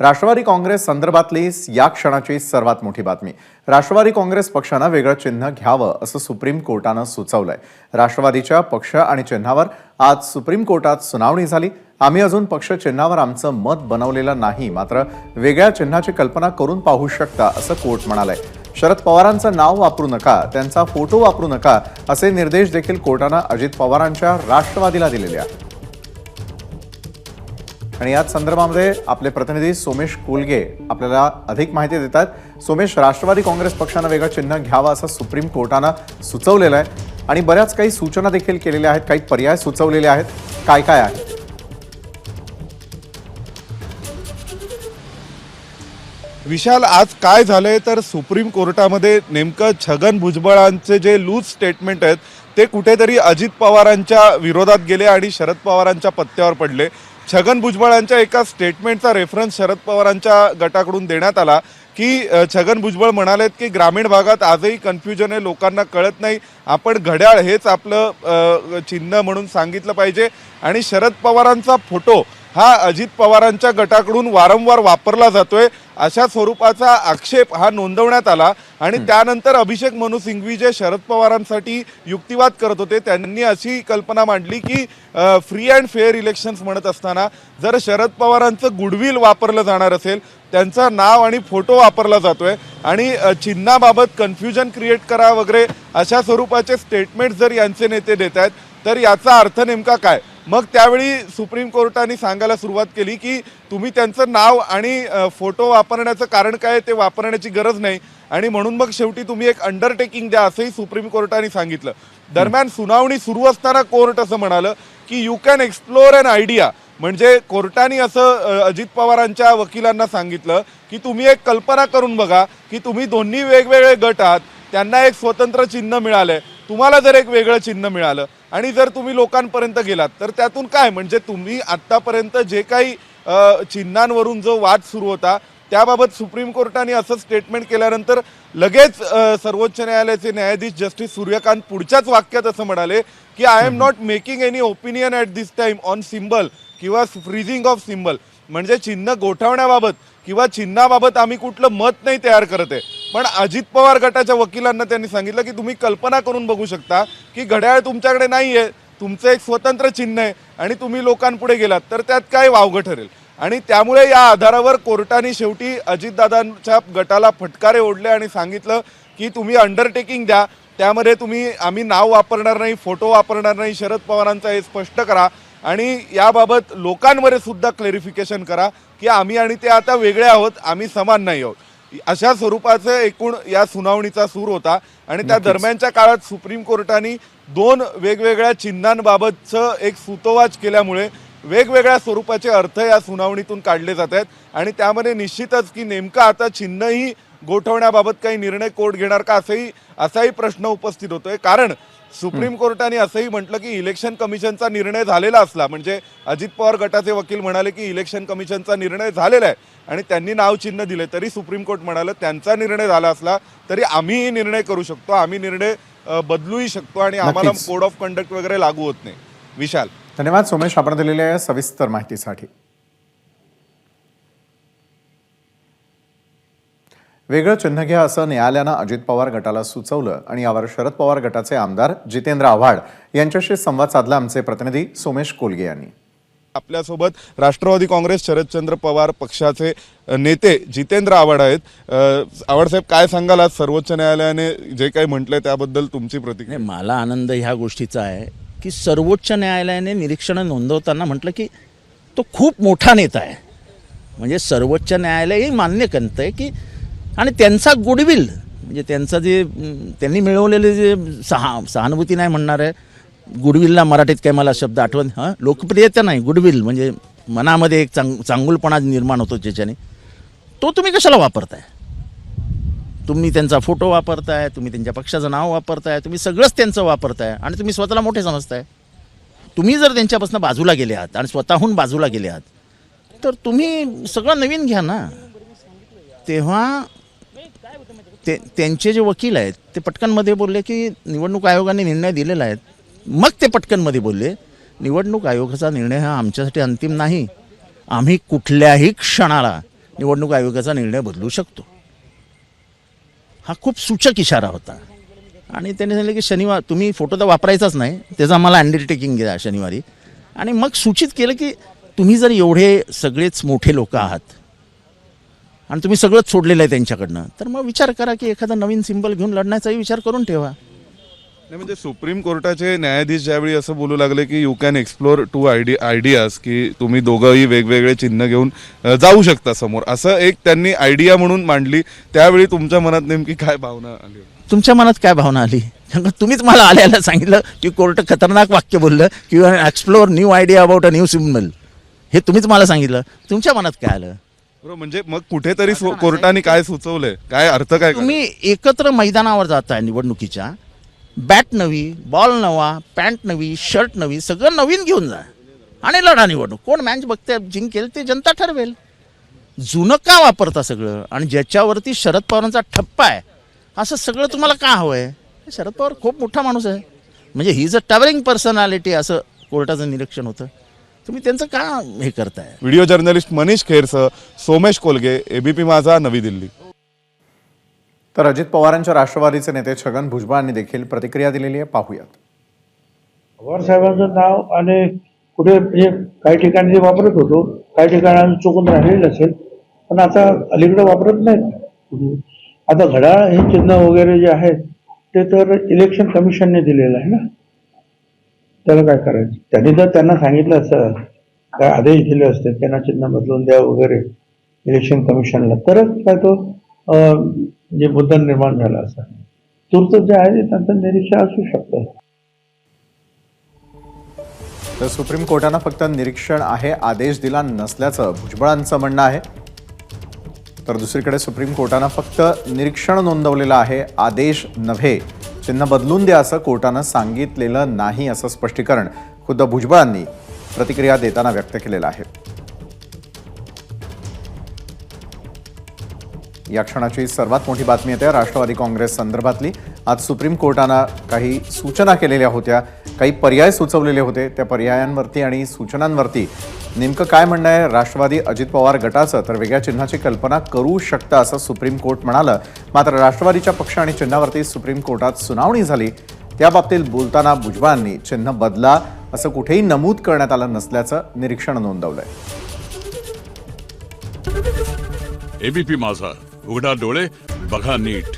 राष्ट्रवादी काँग्रेस संदर्भातली या क्षणाची सर्वात मोठी बातमी. राष्ट्रवादी काँग्रेस पक्षानं वेगळं चिन्ह घ्यावं असं सुप्रीम कोर्टानं सुचवलंय. राष्ट्रवादीच्या पक्ष आणि चिन्हावर आज सुप्रीम कोर्टात सुनावणी झाली. आम्ही अजून पक्ष चिन्हावर आमचं मत बनवलेलं नाही, मात्र वेगळ्या चिन्हाची कल्पना करून पाहू शकता असं कोर्ट म्हणालंय. शरद पवारांचं नाव वापरू नका, त्यांचा फोटो वापरू नका असे निर्देश देखील कोर्टानं अजित पवारांच्या राष्ट्रवादीला दिलेले आहेत. आणि याच संदर्भामध्ये आपले प्रतिनिधी सोमेश कोलगे आपल्याला अधिक माहिती देतात. सोमेश, राष्ट्रवादी काँग्रेस पक्षानं वेगळं चिन्ह घ्यावं असं सुप्रीम कोर्टानं सुचवलेलं आहे आणि बऱ्याच काही सूचना देखील केलेल्या आहेत, काही पर्याय सुचवलेले आहेत. काय काय आहे? विशाल, आज काय झालंय तर सुप्रीम कोर्टामध्ये नेमकं छगन भुजबळांचे जे लूज स्टेटमेंट आहेत ते कुठेतरी अजित पवारांच्या विरोधात गेले आणि शरद पवारांच्या पत्त्यावर पडले. छगन भुजबळांच्या एका स्टेटमेंटचा रेफरन्स शरद पवारांच्या गटाकडून देण्यात आला की छगन भुजबळ म्हणालेत की ग्रामीण भागात आजही कन्फ्युजन आहे, लोकांना कळत नाही, आपण घड्याळ हेच आपलं चिन्ह म्हणून सांगितलं पाहिजे. आणि शरद पवारांचा फोटो हा अजित पवारांच्या गटाकडून वारंवार वापरला जातोय अशा स्वरूपाचा आक्षेप हा नोंदवण्यात आला. आणि त्यानंतर अभिषेक मनु सिंघवी जे शरद पवारांसाठी युक्तिवाद करत होते त्यांनी अशी कल्पना मांडली की फ्री अँड फेअर इलेक्शन्स म्हणत असताना जर शरद पवारांचं गुडविल वापरलं जाणार असेल, त्यांचं नाव आणि फोटो वापरला जातोय आणि चिन्हाबाबत कन्फ्युजन क्रिएट करा वगैरे अशा स्वरूपाचे स्टेटमेंट जर यांचे नेते देत आहेत तर याचा अर्थ नेमका काय? मग त्यावेळी सुप्रीम कोर्टाने सांगायला सुरुवात केली की तुम्ही त्यांचं नाव आणि फोटो वापरण्याचं कारण काय, ते वापरण्याची गरज नाही आणि म्हणून मग शेवटी तुम्ही एक अंडरटेकिंग द्या असंही सुप्रीम कोर्टाने सांगितलं. दरम्यान सुनावणी सुरू असताना कोर्ट असं म्हणालं की you can explore an idea. म्हणजे कोर्टाने असं अजित पवारांच्या वकिलांना सांगितलं की तुम्ही एक कल्पना करून बघा की तुम्ही दोन्ही वेगवेगळे गट आहात, त्यांना एक स्वतंत्र चिन्ह मिळालंय, तुम्हाला जर एक वेगळं चिन्ह मिळालं आणि जर तुम्ही लोकांपर्यंत गेलात तर त्यातून काय, म्हणजे तुम्ही आत्तापर्यंत जे काही चिन्हांवरून जो वाद सुरू होता त्याबाबत सुप्रीम कोर्टाने असं स्टेटमेंट केल्यानंतर लगेच सर्वोच्च न्यायालयाचे न्यायाधीश जस्टिस सूर्यकांत पुढच्याच वाक्यात असं म्हणाले की I am not making any opinion at this time on symbol किंवा फ्रीजिंग ऑफ सिम्बल. म्हणजे चिन्ह गोठवण्याबाबत किंवा चिन्हाबाबत आम्ही कुठलं मत नाही तयार करत आहे. पण अजित पवार गटाच्या वकिलांना त्यांनी सांगितलं की तुम्ही कल्पना करून बघू शकता की घड्याळ तुमच्याकडे नाही आहे, तुमचं एक स्वतंत्र चिन्ह आहे आणि तुम्ही लोकांपुढे गेलात तर त्यात काय वावगं ठरेल. आणि त्यामुळे या आधारावर कोर्टाने शेवटी अजितदादांच्या गटाला फटकारे ओढले आणि सांगितलं की तुम्ही अंडरटेकिंग द्या, त्यामध्ये आम्ही नाव वापरणार नाही, फोटो वापरणार नाही, शरद पवारांचा हे स्पष्ट करा आणि याबाबत लोकांमध्ये सुद्धा क्लेरिफिकेशन करा की आम्ही आणि ते आता वेगळे आहोत, आम्ही समान नाही आहोत. अशा स्वरूपाचं एकूण या सुनावणीचा सूर होता. आणि त्या दरम्यानच्या काळात सुप्रीम कोर्टाने दोन वेगवेगळ्या चिन्हांबाबतचं एक सूतोवाच केल्यामुळे वेगवेगळ्या स्वरूपाचे अर्थ या सुनावणीतून काढले जात आहेत. आणि त्यामध्ये निश्चितच की नेमकं आता चिन्हही गोठवण्याबाबत काही निर्णय कोर्ट घेणार का असाही प्रश्न उपस्थित होतोय. कारण सुप्रीम कोर्टाने असंही म्हटलं की इलेक्शन कमिशनचा निर्णय झालेला असला, म्हणजे अजित पवार गटाचे वकील म्हणाले की इलेक्शन कमिशनचा निर्णय झालेला आहे आणि त्यांनी नाव चिन्ह दिले, तरी सुप्रीम कोर्ट म्हणालं त्यांचा निर्णय झाला असला तरी आम्हीही निर्णय करू शकतो, आम्ही निर्णय बदलूही शकतो आणि आम्हाला कोड ऑफ कंडक्ट वगैरे लागू होत नाही. विशाल, धन्यवाद सोमेश आपण दिलेल्या सविस्तर माहितीसाठी. वेगळं चिन्ह घ्या असं न्यायालयानं अजित पवार गटाला सुचवलं आणि यावर शरद पवार गटाचे आमदार जितेंद्र आव्हाड यांच्याशी संवाद साधला आमचे प्रतिनिधी सोमेश कोलगे यांनी. आपल्यासोबत राष्ट्रवादी काँग्रेस शरदचंद्र पवार पक्षाचे नेते जितेंद्र आव्हाड आहेत. आव्हाड साहेब, काय सांगाल आज सर्वोच्च न्यायालयाने जे काही म्हटलंय त्याबद्दल तुमची प्रतिक्रिया? मला आनंद ह्या गोष्टीचा आहे की सर्वोच्च न्यायालयाने निरीक्षणं नोंदवताना म्हटलं की तो खूप मोठा नेता आहे. म्हणजे सर्वोच्च न्यायालयही मान्य करतं आहे की आणि त्यांचा गुडविल म्हणजे त्यांचं जे त्यांनी मिळवलेले जे सहानुभूती नाही म्हणणार आहे, गुडविलला मराठीत काय मला शब्द आठवण लोकप्रियता नाही, गुडविल म्हणजे मनामध्ये एक चांगुलपणा निर्माण होतो ज्याच्याने, तो तुम्ही कशाला वापरताय? तुम्ही त्यांचा फोटो वापरताय, तुम्ही त्यांच्या पक्षाचं नाव वापरताय, तुम्ही सगळंच त्यांचं वापरताय आणि तुम्ही स्वतःला मोठे समजताय. तुम्ही जर त्यांच्यापासून बाजूला गेले आहात आणि स्वतःहून बाजूला गेले आहात तर तुम्ही सगळं नवीन घ्या ना. तेव्हा त्यांचे जे वकील आहेत ते पटकनमध्ये बोलले की निवडणूक आयोगाने निर्णय दिलेला आहे. मग ते पटकनमध्ये बोलले निवडणूक आयोगाचा निर्णय हा आमच्यासाठी अंतिम नाही, आम्ही कुठल्याही क्षणाला निवडणूक आयोगाचा निर्णय बदलू शकतो. हा खूप सूचक इशारा होता. आणि त्यांनी सांगितलं की शनिवार तुम्ही फोटो तर वापरायचाच नाही, त्याचं आम्हाला अंडरटेकिंग द्या शनिवारी. आणि मग सूचित केलं की तुम्ही जर एवढे सगळेच मोठे लोक आहात आणि तुम्ही सगळंच सोडलेलं आहे त्यांच्याकडनं, तर मग विचार करा की एखादा नवीन सिंबल घेऊन लढण्याचाही विचार करून ठेवा. नाही म्हणजे सुप्रीम कोर्टाचे न्यायाधीश ज्यावेळी असं बोलू लागले की you can explore two ideas, की तुम्ही दोघंही वेगवेगळे चिन्ह घेऊन जाऊ शकता समोर, असं एक त्यांनी आयडिया म्हणून मांडली, त्यावेळी तुमच्या मनात नेमकी काय भावना आली? तुमच्या मनात काय भावना आली? कारण तुम्हीच मला आल्याला सांगितलं की कोर्ट खतरनाक वाक्य बोललं की explore new idea about a new symbol. हे तुम्हीच मला सांगितलं. तुमच्या मनात काय आलं? बरोबर, म्हणजे मग कुठेतरी कोर्टाने काय सुचवलंय, काय अर्थ काय? तुम्ही एकत्र मैदानावर जाताय निवडणुकीच्या, बॅट नवी, बॉल नवा, पॅन्ट नवी, शर्ट नवी, सगळं नवीन घेऊन जा आणि लढा निवडणूक. कोण मॅच बघते जिंकेल ते जनता ठरवेल. जुनं का वापरता सगळं? आणि ज्याच्यावरती शरद पवारांचा ठप्पा आहे असं सगळं तुम्हाला का हवं आहे? शरद पवार खूप मोठा माणूस आहे, म्हणजे he is a towering personality असं कोर्टाचं निरीक्षण होतं. तुम्ही त्यांचं का हे करताय? व्हिडिओ जर्नलिस्ट मनीष खेरसह सोमेश कोलगे, एबीपी माझा, नवी दिल्ली. तर अजित पवारांच्या राष्ट्रवादीचे नेते छगन भुजबळांनी देखील प्रतिक्रिया दिलेली आहे, पाहूयात. पवार साहेबांचं नाव आणि कुठे म्हणजे काही ठिकाणी ते वापरत होतो, काही ठिकाणी चुकून राहिलेलं असेल, पण आता अलीकडे वापरत नाहीत. आता घड्याळ हे चिन्ह वगैरे जे आहे ते तर इलेक्शन कमिशनने दिलेलं आहे ना, त्याला काय करायचं? त्यांनी जर त्यांना सांगितलं असतं, काय आदेश दिले असते त्यांना चिन्ह बदलून द्या वगैरे इलेक्शन कमिशनला, तरच काय तो जे मुद्दा निर्माण झाला असता. तूर्त जे आहे ते त्यांचं निरीक्षण असू शकतं. तर सुप्रीम कोर्टानं फक्त निरीक्षण आहे, आदेश दिला नसल्याचं भुजबळांचं म्हणणं आहे. तर दुसरीकडे सुप्रीम कोर्टानं फक्त निरीक्षण नोंदवलेलं आहे, आदेश नव्हे. चिन्ह बदलून द्या असं कोर्टानं सांगितलेलं नाही, असं स्पष्टीकरण खुद्द भुजबळांनी प्रतिक्रिया देताना व्यक्त केलेलं आहे. या क्षणाची सर्वात मोठी बातमी येते राष्ट्रवादी काँग्रेस संदर्भातली. आज सुप्रीम कोर्टानं काही सूचना केलेल्या होत्या, काही पर्याय सुचवलेले होते. त्या पर्यायांवरती आणि सूचनांवरती नेमकं काय म्हणणं आहे राष्ट्रवादी अजित पवार गटाचं, तर वेगळ्या चिन्हाची कल्पना करू शकता असं सुप्रीम कोर्ट म्हणालं. मात्र राष्ट्रवादीच्या पक्ष आणि चिन्हावरती सुप्रीम कोर्टात सुनावणी झाली. त्याबाबतीत बोलताना भुजबळांनी चिन्ह बदला असं कुठेही नमूद करण्यात आलं नसल्याचं निरीक्षण नोंदवलंय. एबीपी माझा, उघडा डोळे बघा नीट.